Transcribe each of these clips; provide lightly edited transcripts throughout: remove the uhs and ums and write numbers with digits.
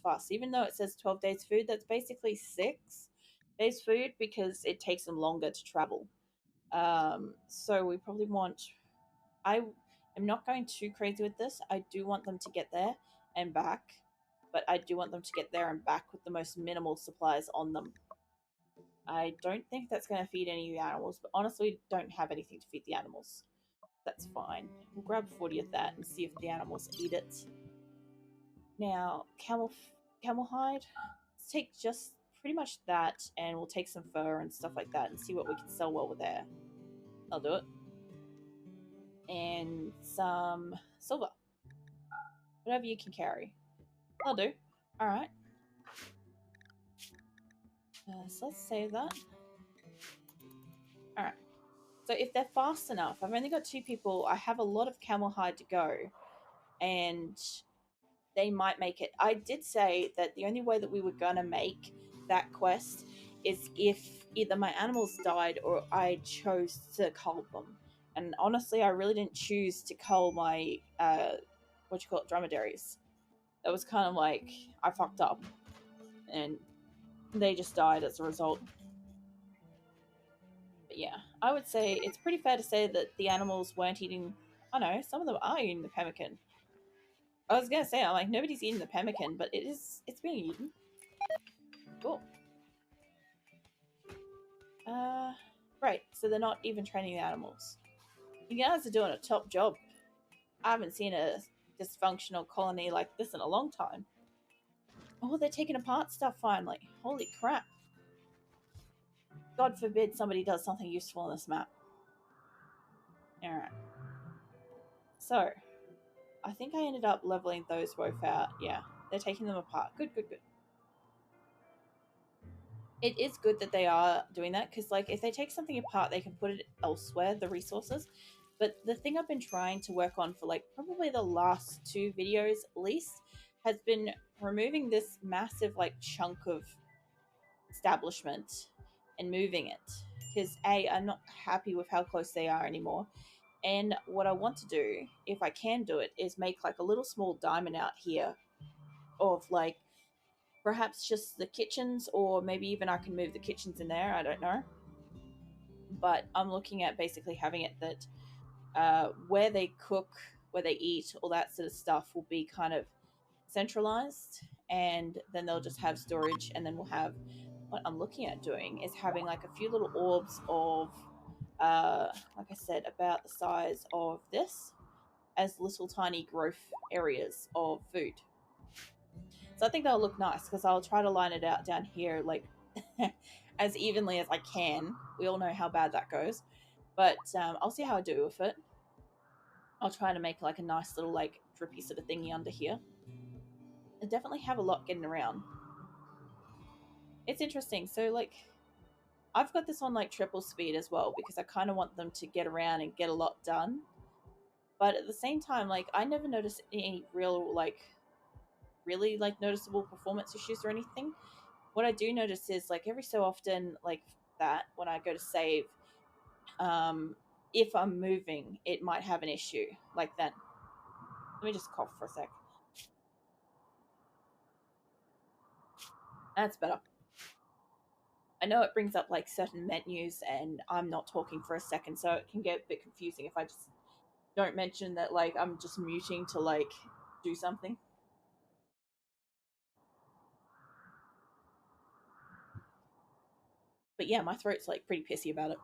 fast. Even though it says 12 days food, that's basically 6 days food because it takes them longer to travel. So we probably want... I am not going too crazy with this. I do want them to get there and back, but I do want them to get there and back with the most minimal supplies on them. I don't think that's going to feed any of the animals, but honestly, don't have anything to feed the animals. That's fine. We'll grab 40 of that and see if the animals eat it. Now, camel hide. Let's take just pretty much that, and we'll take some fur and stuff like that and see what we can sell while we're there. I'll do it. And some silver. Whatever you can carry. I'll do. Alright. So let's save that. Alright. So if they're fast enough, I've only got 2 people. I have a lot of camel hide to go. And they might make it. I did say that the only way that we were going to make that quest is if either my animals died or I chose to cull them. And honestly, I really didn't choose to cull my, dromedaries. That was kind of like, I fucked up. And they just died as a result. But yeah, I would say it's pretty fair to say that the animals weren't eating... I know, some of them are eating the pemmican. I was gonna say, I'm like, nobody's eating the pemmican, but it's being eaten. Cool. Right, so they're not even training the animals. You guys are doing a top job. I haven't seen a dysfunctional colony like this in a long time. Oh, they're taking apart stuff finally. Holy crap. God forbid somebody does something useful on this map. Alright. So, I think I ended up leveling those both out. Yeah, they're taking them apart. Good. It is good that they are doing that, because like if they take something apart, they can put it elsewhere, the resources. But the thing I've been trying to work on for like probably the last 2 videos at least has been removing this massive like chunk of establishment and moving it, because I'm not happy with how close they are anymore. And what I want to do, if I can do it, is make like a little small diamond out here of like perhaps just the kitchens, or maybe even I can move the kitchens in there. I don't know. But I'm looking at basically having it that where they cook, where they eat, all that sort of stuff will be kind of centralized, and then they'll just have storage, and then we'll have... What I'm looking at doing is having like a few little orbs of, like I said, about the size of this, as little tiny growth areas of food. So I think that'll look nice, because I'll try to line it out down here like as evenly as I can. We all know how bad that goes. But I'll see how I do with it. I'll try to make like a nice little like drippy sort of thingy under here. I definitely have a lot getting around. It's interesting. So like I've got this on like triple speed as well, because I kind of want them to get around and get a lot done. But at the same time, like I never noticed any real like really like noticeable performance issues or anything. What I do notice is like every so often, like that when I go to save, if I'm moving, it might have an issue like then. Let me just cough for a sec. That's better. I know it brings up like certain menus, and I'm not talking for a second, so it can get a bit confusing if I just don't mention that like I'm just muting to like do something. But yeah, my throat's like pretty pissy about it.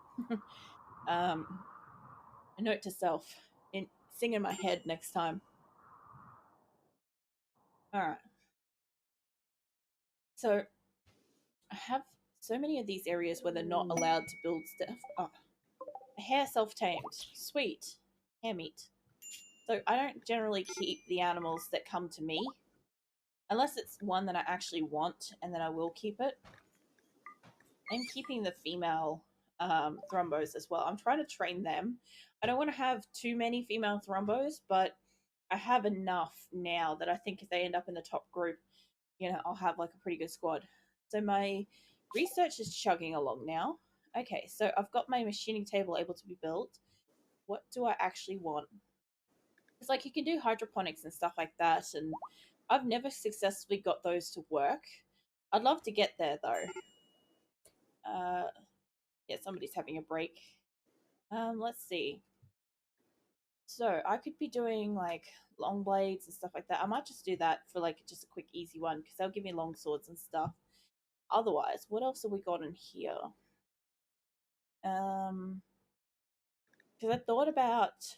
A note to self: sing in my head next time. Alright. So I have so many of these areas where they're not allowed to build stuff. Oh, a hare self-tamed. Sweet. Hare meat. So I don't generally keep the animals that come to me, unless it's one that I actually want, and then I will keep it. I'm keeping the female thrombos as well. I'm trying to train them. I don't want to have too many female thrombos, but I have enough now that I think if they end up in the top group, you know, I'll have like a pretty good squad. So my research is chugging along now. Okay, so I've got my machining table able to be built. What do I actually want? It's like you can do hydroponics and stuff like that, and I've never successfully got those to work. I'd love to get there though. Yeah, somebody's having a break. Let's see. So I could be doing like long blades and stuff like that. I might just do that for like just a quick easy one because they'll give me long swords and stuff. Otherwise, what else have we got in here? Because I thought about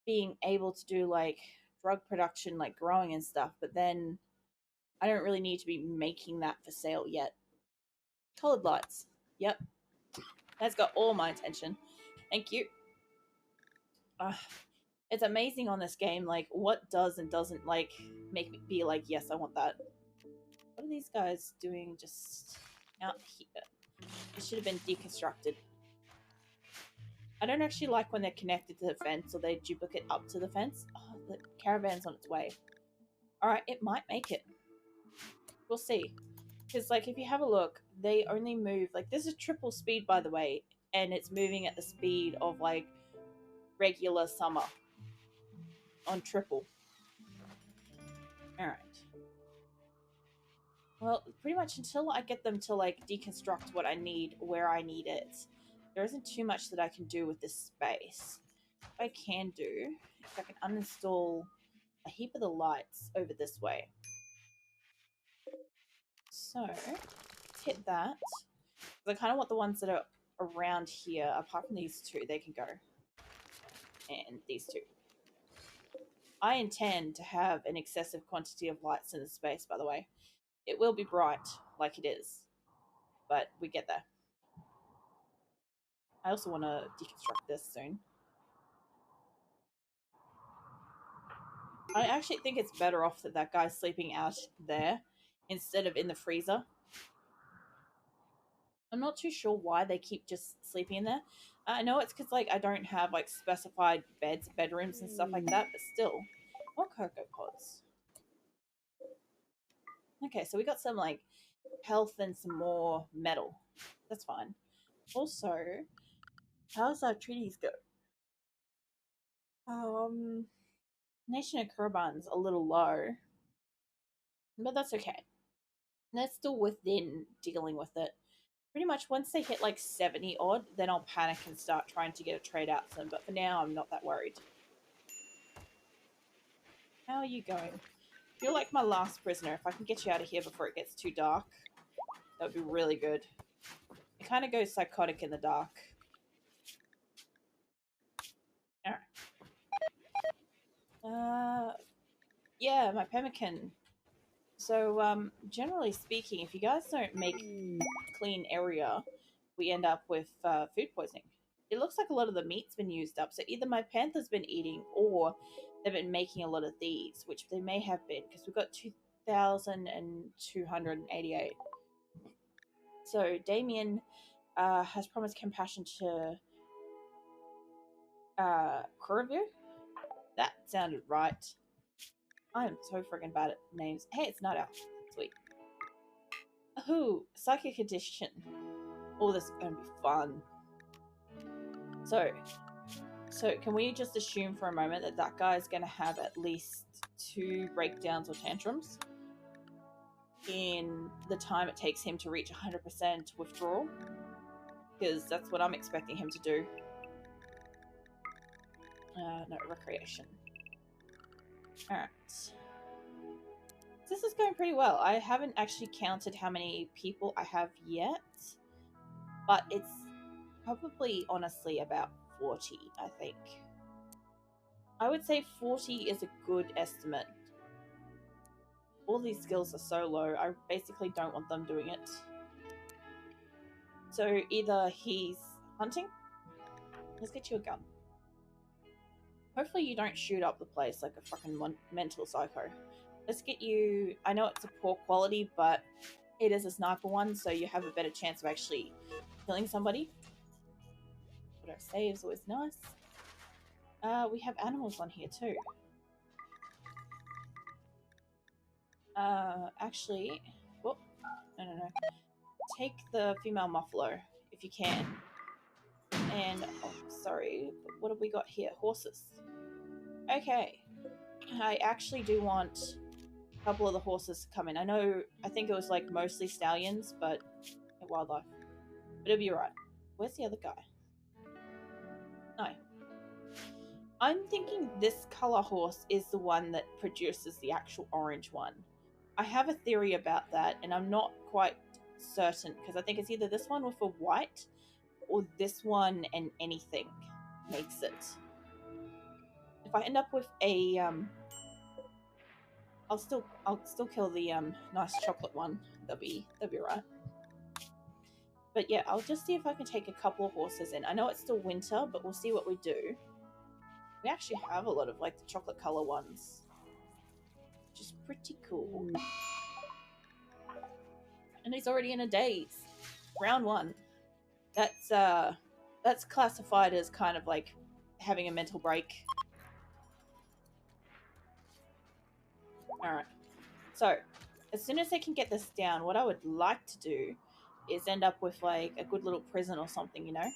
being able to do like drug production, like growing and stuff, but then I don't really need to be making that for sale yet. Colored lights. Yep. That's got all my attention. Thank you. It's amazing on this game, like, what does and doesn't, like, make me be like, yes, I want that. What are these guys doing just out here? It should have been deconstructed. I don't actually like when they're connected to the fence or they duplicate up to the fence. Oh, the caravan's on its way. Alright, it might make it. We'll see. Because, like, if you have a look, they only move, like, this is triple speed, by the way, and it's moving at the speed of, like, regular summer on triple. Alright. Well, pretty much until I get them to, like, deconstruct what I need, where I need it, there isn't too much that I can do with this space. What I can do, if I can uninstall a heap of the lights over this way. So, hit that. I kind of want the ones that are around here, apart from these two, they can go. And these two. I intend to have an excessive quantity of lights in the space, by the way. It will be bright, like it is. But we get there. I also want to deconstruct this soon. I actually think it's better off that that guy's sleeping out there instead of in the freezer. I'm not too sure why they keep just sleeping in there. I know it's because, like, I don't have, like, specified beds, bedrooms and stuff like that, but still. More cocoa pods. Okay, so we got some, like, health and some more metal. That's fine. Also, how's our treaties go? Nation of Kuraban's a little low, but that's okay. They're still within dealing with it. Pretty much once they hit like 70 odd, then I'll panic and start trying to get a trade out to them. But for now, I'm not that worried. How are you going? You're like my last prisoner. If I can get you out of here before it gets too dark, that would be really good. It kind of goes psychotic in the dark. Alright. Yeah, my pemmican. So, generally speaking, if you guys don't make clean area, we end up with food poisoning. It looks like a lot of the meat's been used up, so either my panther's been eating or they've been making a lot of these, which they may have been, because we've got 2,288. So Damien has promised compassion to Kuravir. That sounded right. I am so friggin' bad at names. Hey, it's not out. Sweet. Ooh, psychic addition. Oh, this is gonna be fun. So can we just assume for a moment that that guy's gonna have at least 2 breakdowns or tantrums in the time it takes him to reach 100% withdrawal? Because that's what I'm expecting him to do. No, recreation. Alright. This is going pretty well. I haven't actually counted how many people I have yet, but it's probably honestly about 40, I think. I would say 40 is a good estimate. All these skills are so low, I basically don't want them doing it. So either he's hunting. Let's get you a gun. Hopefully you don't shoot up the place like a fucking mental psycho. Let's get you... I know it's a poor quality, but it is a sniper one, so you have a better chance of actually killing somebody. Auto save is always nice. We have animals on here too. Actually... Whoop. No. Take the female muffalo, if you can. And... oh, sorry. What have we got here? Horses. Okay. I actually do want a couple of the horses come in. I think it was like mostly stallions, but wildlife. But it'll be alright. Where's the other guy? No. I'm thinking this colour horse is the one that produces the actual orange one. I have a theory about that, and I'm not quite certain, because I think it's either this one with a white, or this one and anything makes it. If I end up with a, I'll still kill the nice chocolate one. That'll be right. But yeah, I'll just see if I can take a couple of horses in. I know it's still winter, but we'll see what we do. We actually have a lot of like the chocolate color ones, which is pretty cool. And he's already in a daze. Round 1. That's classified as kind of like having a mental break. Alright. So, as soon as they can get this down, what I would like to do is end up with like a good little prison or something, you know?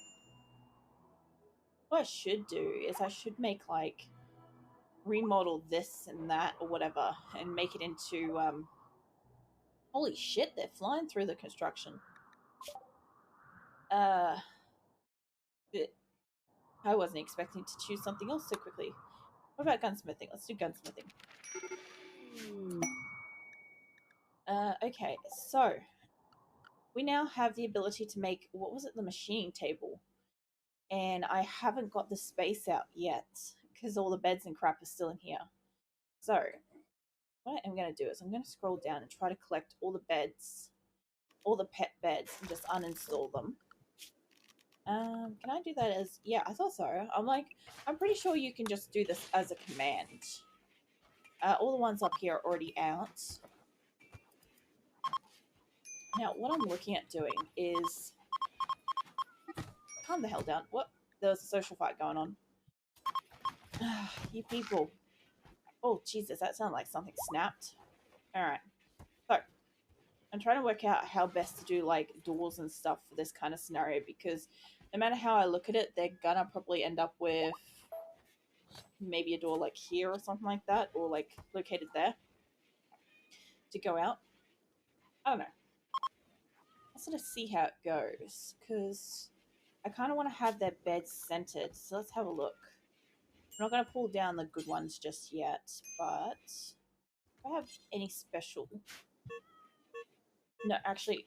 What I should do is I should make like remodel this and that or whatever and make it into holy shit, they're flying through the construction. But I wasn't expecting to choose something else so quickly. What about gunsmithing? Let's do gunsmithing. Okay, so we now have the ability to make, what was it, the machining table. And I haven't got the space out yet because all the beds and crap are still in here. So what I'm going to do is I'm going to scroll down and try to collect all the beds, all the pet beds, and just uninstall them. Can I do that as, yeah, I thought so. I'm pretty sure you can just do this as a command. All the ones up here are already out. Now, what I'm looking at doing is, calm the hell down. What? There was a social fight going on. You people. Oh, Jesus, that sounded like something snapped. Alright. So, I'm trying to work out how best to do, like, doors and stuff for this kind of scenario, because no matter how I look at it, they're gonna probably end up with maybe a door, like, here or something like that, or, like, located there to go out. I don't know. I'll sort of see how it goes, because I kind of want to have their beds centered, so let's have a look. I'm not going to pull down the good ones just yet, but do I have any special? No, actually,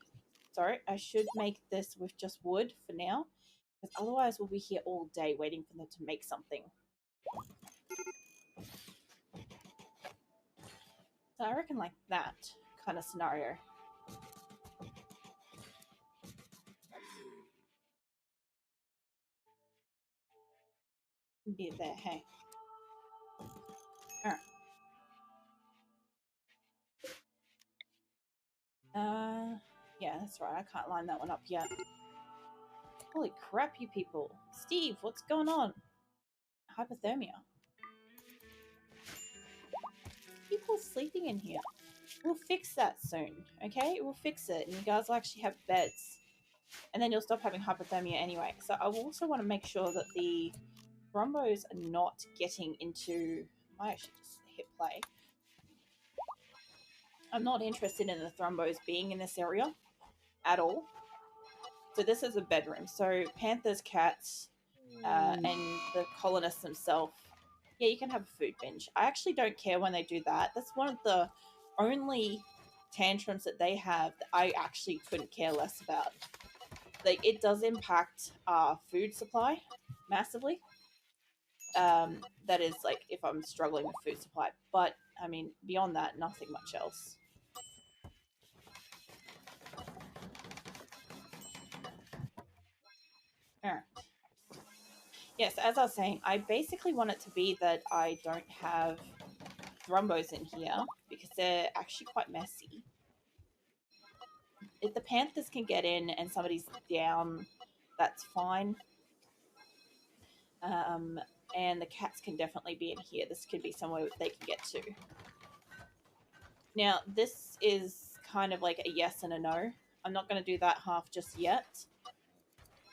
sorry, I should make this with just wood for now, because otherwise we'll be here all day waiting for them to make something. So I reckon like that kind of scenario. Be there, hey. Alright. Yeah, that's right. I can't line that one up yet. Holy crap, you people. Steve, what's going on? Hypothermia. People sleeping in here. We'll fix that soon, okay? We'll fix it, and you guys will actually have beds. And then you'll stop having hypothermia anyway. So I also want to make sure that the thrombos are not getting into... I actually just hit play. I'm not interested in the thrombos being in this area at all. So this is a bedroom. So panthers, cats, and the colonists themselves. Yeah, you can have a food binge. I actually don't care when they do that. That's one of the only tantrums that they have that I actually couldn't care less about. Like, it does impact our food supply massively. That is, like, if I'm struggling with food supply. But, I mean, beyond that, nothing much else. Alright. Yes, as I was saying, I basically want it to be that I don't have thrombos in here because they're actually quite messy. If the panthers can get in and somebody's down, that's fine. And the cats can definitely be in here. This could be somewhere they can get to. Now, this is kind of like a yes and a no. I'm not going to do that half just yet,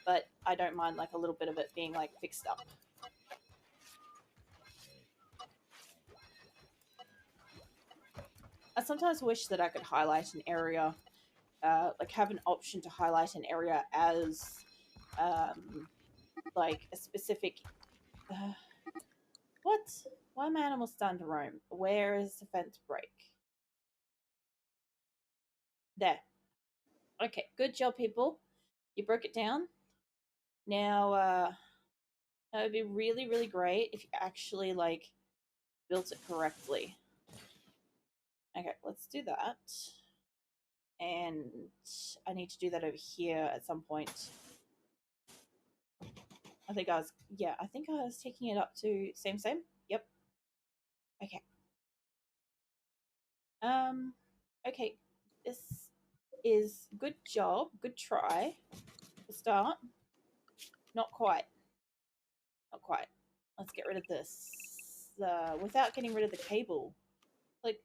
but I don't mind like a little bit of it being like fixed up. I sometimes wish that I could highlight an area, like have an option to highlight an area as like a specific. Uh, what? Why are my animals starting to roam? Where is the fence break? There. Okay, good job, people. You broke it down. Now, that would be really, really great if you actually like built it correctly. Okay, let's do that. And I need to do that over here at some point. I think I was taking it up to same. Yep. Okay. Okay. This is good job, good try. To start. Not quite. Not quite. Let's get rid of this. Without getting rid of the cable. Like,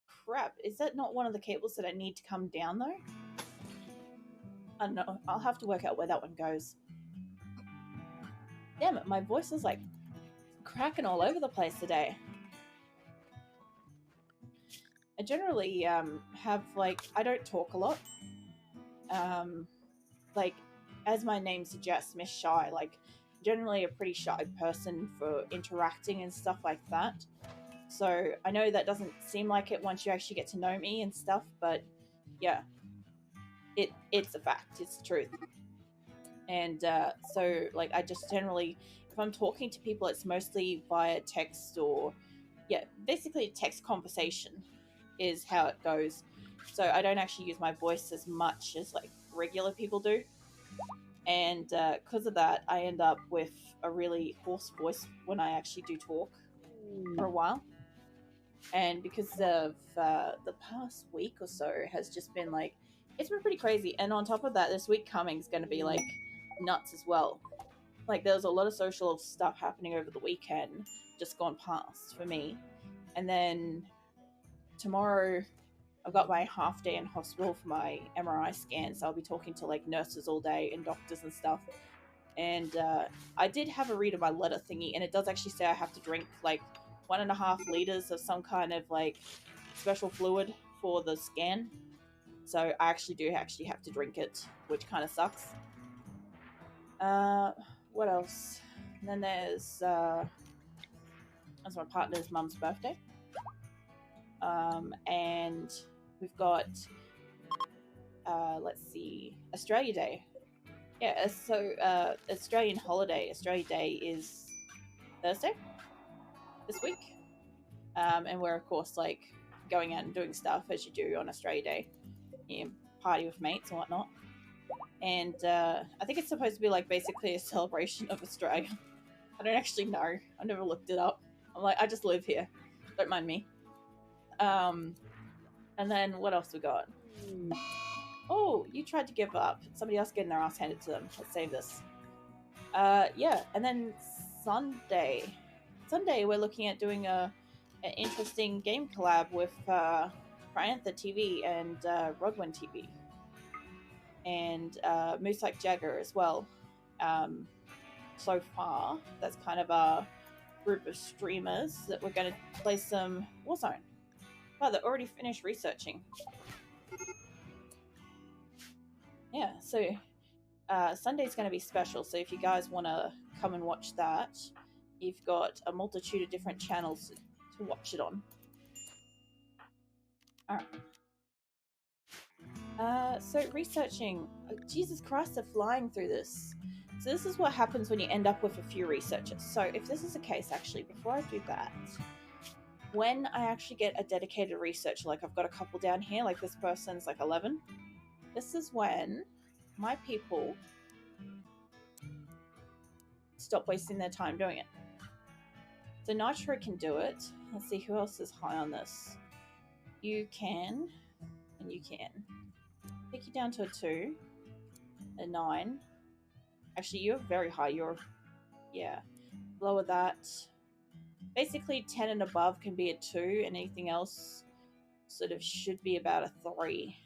crap. Is that not one of the cables that I need to come down, though? I don't know. I'll have to work out where that one goes. Damn it, my voice is, like, cracking all over the place today. I generally have, like, I don't talk a lot. Like, as my name suggests, Miss Shy, like, generally a pretty shy person for interacting and stuff like that. So I know that doesn't seem like it once you actually get to know me and stuff, but yeah, it's a fact. It's the truth. And so, like, I just generally, if I'm talking to people, it's mostly via text or, yeah, basically text conversation is how it goes. So I don't actually use my voice as much as, like, regular people do. And because of that, I end up with a really hoarse voice when I actually do talk for a while. And because of the past week or so has just been like, it's been pretty crazy. And on top of that, this week coming is going to be like nuts as well. Like, there was a lot of social stuff happening over the weekend, just gone past for me. And then tomorrow, I've got my half day in hospital for my MRI scan, so I'll be talking to like nurses all day and doctors and stuff. And I did have a read of my letter thingy, and it does actually say I have to drink like 1.5 liters of some kind of like special fluid for the scan. So I actually have to drink it, which kind of sucks. What else? And then there's that's my partner's mum's birthday. And we've got let's see, Australia Day. Yeah, so Australian holiday. Australia Day is Thursday this week. And we're of course like going out and doing stuff as you do on Australia Day. You know, party with mates and whatnot. And I think it's supposed to be like basically a celebration of Australia. I don't actually know. I never looked it up. I'm like, I just live here. Don't mind me. And then what else we got? Oh, you tried to give up. Somebody else getting their ass handed to them. Let's save this. Yeah, and then Sunday we're looking at doing an interesting game collab with Priantha TV and Rodwin TV and Moose Like Jagger as well. So far, that's kind of a group of streamers that we're going to play some Warzone. Oh, they're already finished researching. Yeah, so Sunday's going to be special, so if you guys want to come and watch that, you've got a multitude of different channels to watch it on. Alright. So researching. Oh, Jesus Christ, they're flying through this. So this is what happens when you end up with a few researchers. So if this is the case, actually, before I do that, when I actually get a dedicated researcher, like I've got a couple down here, like this person's like 11, this is when my people stop wasting their time doing it. So Nitro can do it. Let's see who else is high on this. You can, and you can. Take you down to a 2, a 9. Actually, you're very high. You're, yeah, lower that. Basically, 10 and above can be a 2, and anything else sort of should be about a 3.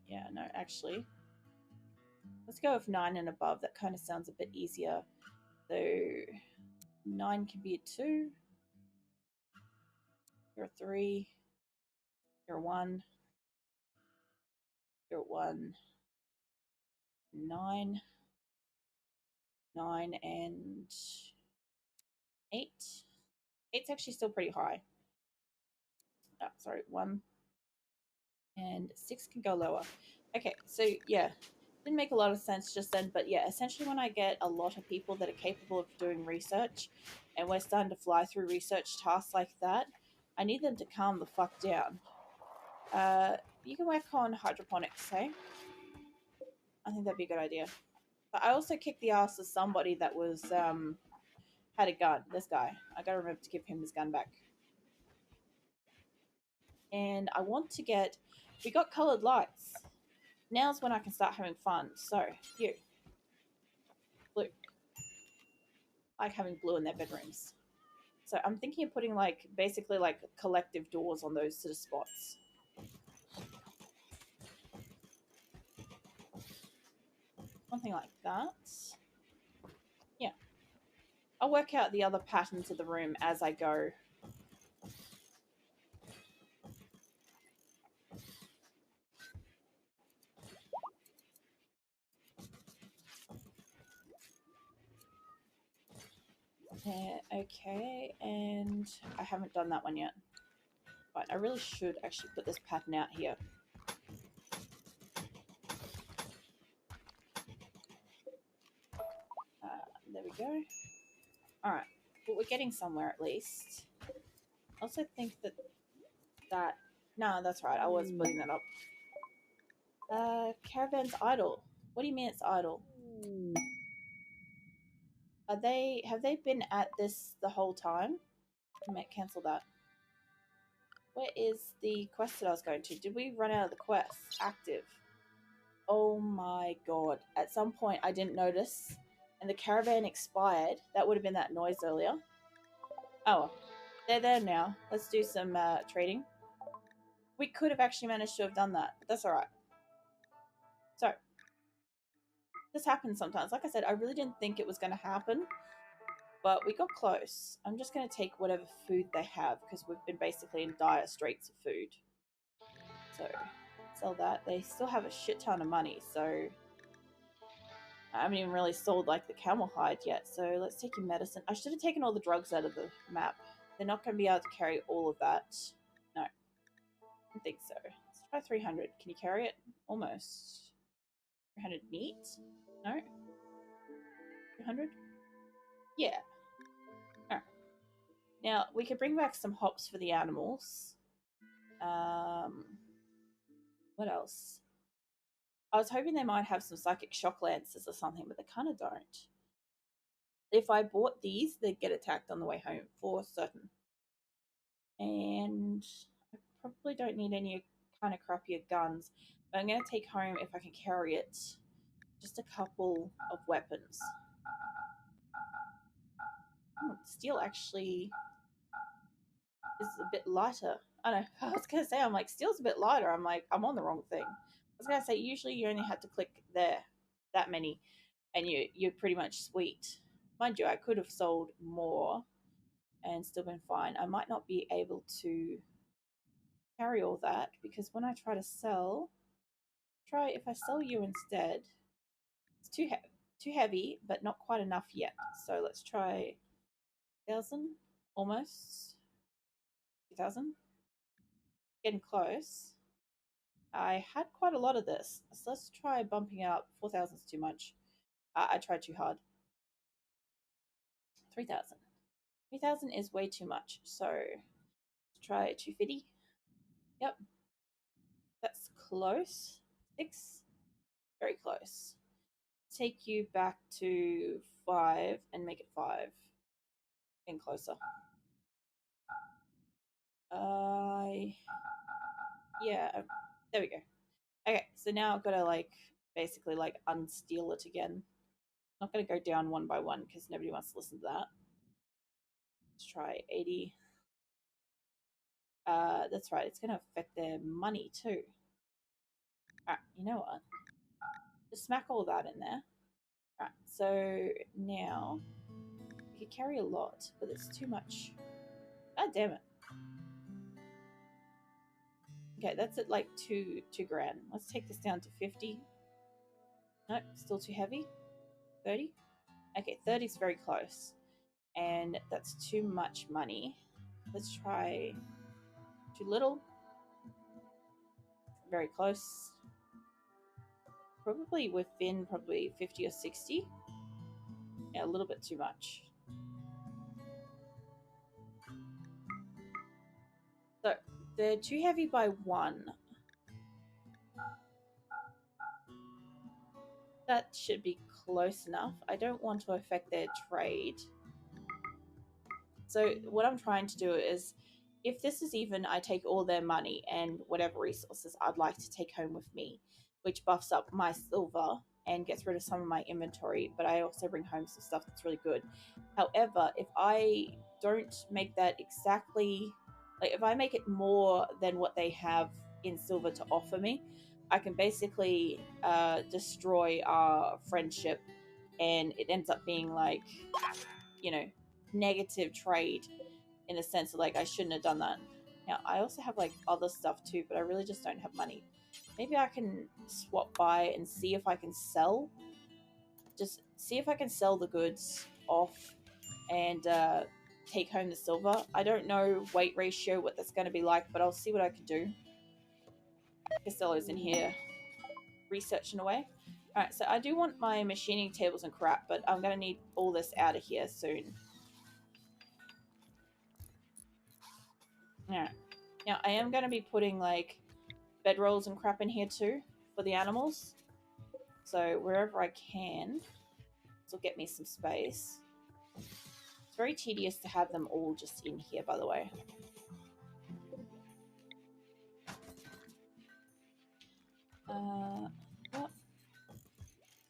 Yeah, no, actually. Let's go with 9 and above. That kind of sounds a bit easier. So 9 can be a 2. You're a 3. You're a 1. You're a 1. 9. 9 and 8. 8's actually still pretty high. Oh, sorry, 1 and 6 can go lower. Okay, so yeah, didn't make a lot of sense just then, but yeah, essentially when I get a lot of people that are capable of doing research and we're starting to fly through research tasks like that, I need them to calm the fuck down. You can work on hydroponics, hey? I think that'd be a good idea. But I also kicked the ass of somebody that was had a gun. This guy. I gotta remember to give him his gun back. And I want to get... We got coloured lights. Now's when I can start having fun. So, you. Blue. I like having blue in their bedrooms. So I'm thinking of putting, like, basically, like, collective doors on those sort of spots. Something like that. Yeah. I'll work out the other patterns of the room as I go. Okay, and I haven't done that one yet. But I really should actually put this pattern out here. There we go. Alright, but we're getting somewhere at least. I also think that... No, that's right, I was putting that up. Caravan's idle. What do you mean it's idle? Have they been at this the whole time? I might cancel that. Where is the quest that I was going to? Did we run out of the quest? Active. Oh my god. At some point I didn't notice and the caravan expired. That would have been that noise earlier. Oh, they're there now. Let's do some trading. We could have actually managed to have done that, but that's alright. So, this happens sometimes. Like I said, I really didn't think it was going to happen, but we got close. I'm just going to take whatever food they have because we've been basically in dire straits of food. So, sell that. They still have a shit ton of money, so I haven't even really sold like the camel hide yet. So let's take your medicine. I should have taken all the drugs out of the map. They're not going to be able to carry all of that. No, I don't think so. Let's try 300. Can you carry it? Almost. 300 neat? No? 300? Yeah. Alright. Now, we could bring back some hops for the animals. What else? I was hoping they might have some psychic shock lances or something, but they kind of don't. If I bought these, they'd get attacked on the way home, for certain. And I probably don't need any kind of crappier guns, but I'm going to take home, if I can carry it, just a couple of weapons. Steel actually is a bit lighter. I don't know. I was going to say, I'm like, steel's a bit lighter. I'm like, I'm on the wrong thing. I was going to say, usually you only have to click there, that many, and you're pretty much sweet. Mind you, I could have sold more and still been fine. I might not be able to carry all that because when I try to sell, if I sell you instead, it's too heavy, but not quite enough yet. So let's try 1,000, almost 2,000. Getting close. I had quite a lot of this, so let's try bumping up. 4,000 is too much. I tried too hard. 3,000. 3,000 is way too much. So let's try 250. Yep, that's close. 6, very close. Take you back to 5 and make it 5. Getting closer. Yeah, there we go. Okay, so now I've got to like basically like unsteal it again. Not going to go down one by one because nobody wants to listen to that. Let's try 80. That's right, it's going to affect their money too. Alright, you know what? Just smack all that in there. Alright, so now we could carry a lot, but it's too much. God damn it. Okay, that's at like two grand. Let's take this down to 50. Nope, still too heavy. 30. Okay, 30 is very close, and that's too much money. Let's try too little. Very close. Probably within 50 or 60. Yeah, a little bit too much. So they're too heavy by 1. That should be close enough. I don't want to affect their trade. So what I'm trying to do is, if this is even, I take all their money and whatever resources I'd like to take home with me, which buffs up my silver and gets rid of some of my inventory, but I also bring home some stuff that's really good. However, if I don't make that exactly, like if I make it more than what they have in silver to offer me, I can basically destroy our friendship, and it ends up being like, you know, negative trade in a sense of like I shouldn't have done that. Now I also have like other stuff too, but I really just don't have money. Maybe I can swap by and see if I can sell. Just see if I can sell the goods off and take home the silver. I don't know weight ratio, what that's going to be like, but I'll see what I can do. Costello's in here researching away. Alright, so I do want my machining tables and crap, but I'm going to need all this out of here soon. Alright. Now, I am going to be putting, like, bedrolls and crap in here, too, for the animals. So, wherever I can, this will get me some space. It's very tedious to have them all just in here, by the way. What?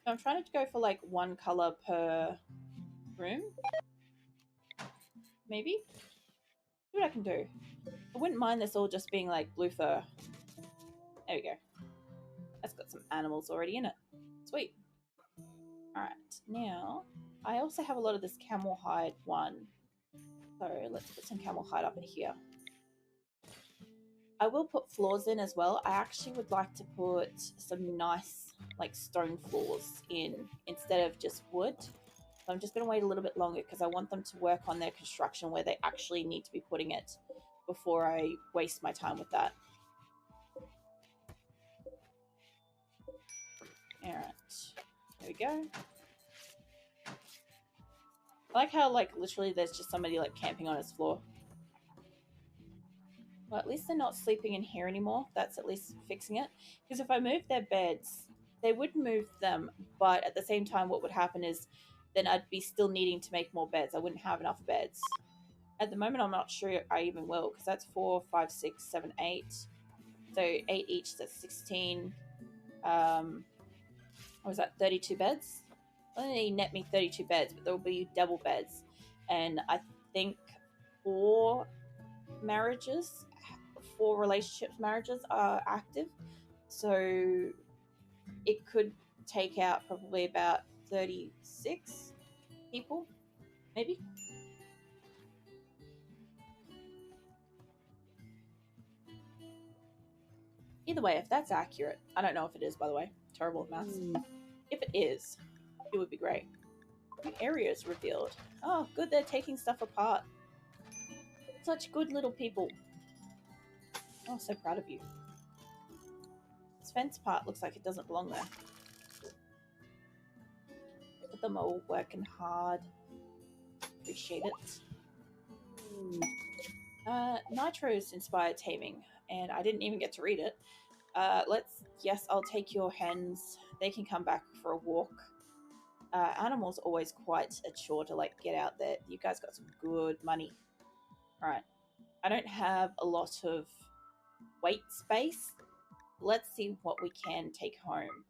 So I'm trying to go for, like, one color per room. Maybe? See what I can do. I wouldn't mind this all just being, like, blue fur. There we go. That's got some animals already in it. Sweet. Alright, now, I also have a lot of this camel hide one. So let's put some camel hide up in here. I will put floors in as well. I actually would like to put some nice, like, stone floors in instead of just wood. So I'm just going to wait a little bit longer because I want them to work on their construction where they actually need to be putting it before I waste my time with that. Alright, there we go. I like how, like, literally there's just somebody, like, camping on his floor. Well, at least they're not sleeping in here anymore. That's at least fixing it. Because if I move their beds, they would move them, but at the same time, what would happen is then I'd be still needing to make more beds. I wouldn't have enough beds. At the moment, I'm not sure I even will, because that's 4, 5, 6, 7, 8. So 8 each, that's 16. What was that, 32 beds? Only net me 32 beds, but there will be double beds. And I think 4 marriages, 4 relationships, marriages are active. So it could take out probably about 36 people, maybe. Either way, if that's accurate, I don't know if it is, by the way. Terrible at maths. If it is, it would be great. New areas revealed. Oh, good, they're taking stuff apart. Such good little people. Oh, so proud of you. This fence part looks like it doesn't belong there. But them all working hard. Appreciate it. Nitro's inspired taming, and I didn't even get to read it. Yes, I'll take your hens. They can come back for a walk. Animals always quite a chore to, like, get out there. You guys got some good money. Alright. I don't have a lot of weight space. Let's see what we can take home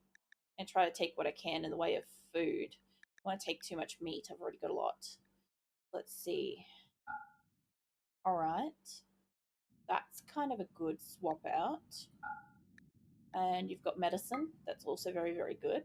and try to take what I can in the way of food. I don't want to take too much meat. I've already got a lot. Let's see. Alright. That's kind of a good swap out. And you've got medicine. That's also very, very good.